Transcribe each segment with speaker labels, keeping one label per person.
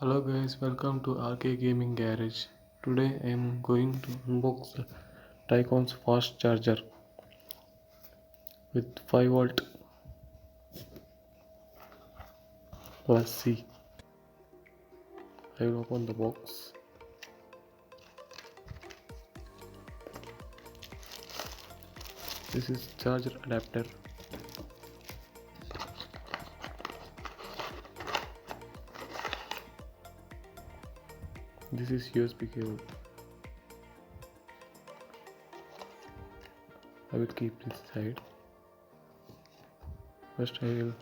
Speaker 1: Hello guys, welcome to RK Gaming Garage. Today I am going to unbox the Ticon's fast charger with 5 volt plus C. I will open the box. This is charger adapter. This is USB cable. I will keep this side. First I will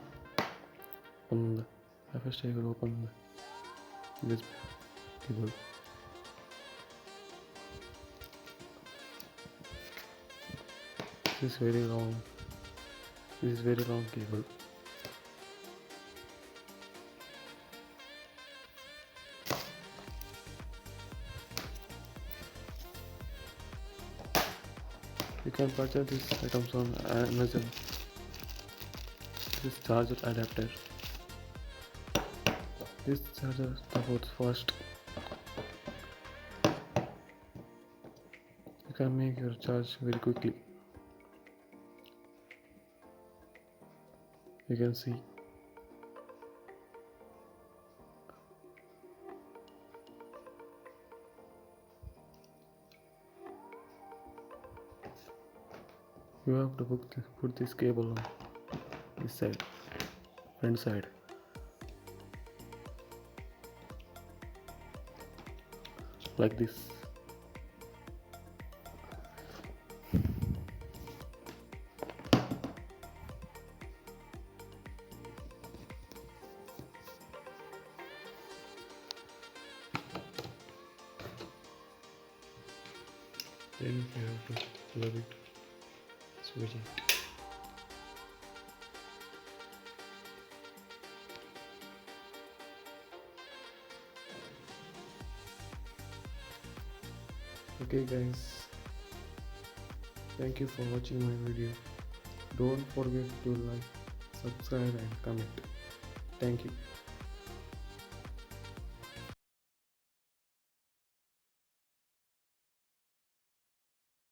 Speaker 1: open the USB cable. This is very long. This is very long cable. You can purchase these items on Amazon. This charger adapter. This charger supports fast. You can make your charge very quickly. You can see. You have to put this cable on this side, front side. Like this. Then you have to plug it, switch it. Okay guys, thank you for watching my video. Don't forget to like, subscribe and comment. Thank you.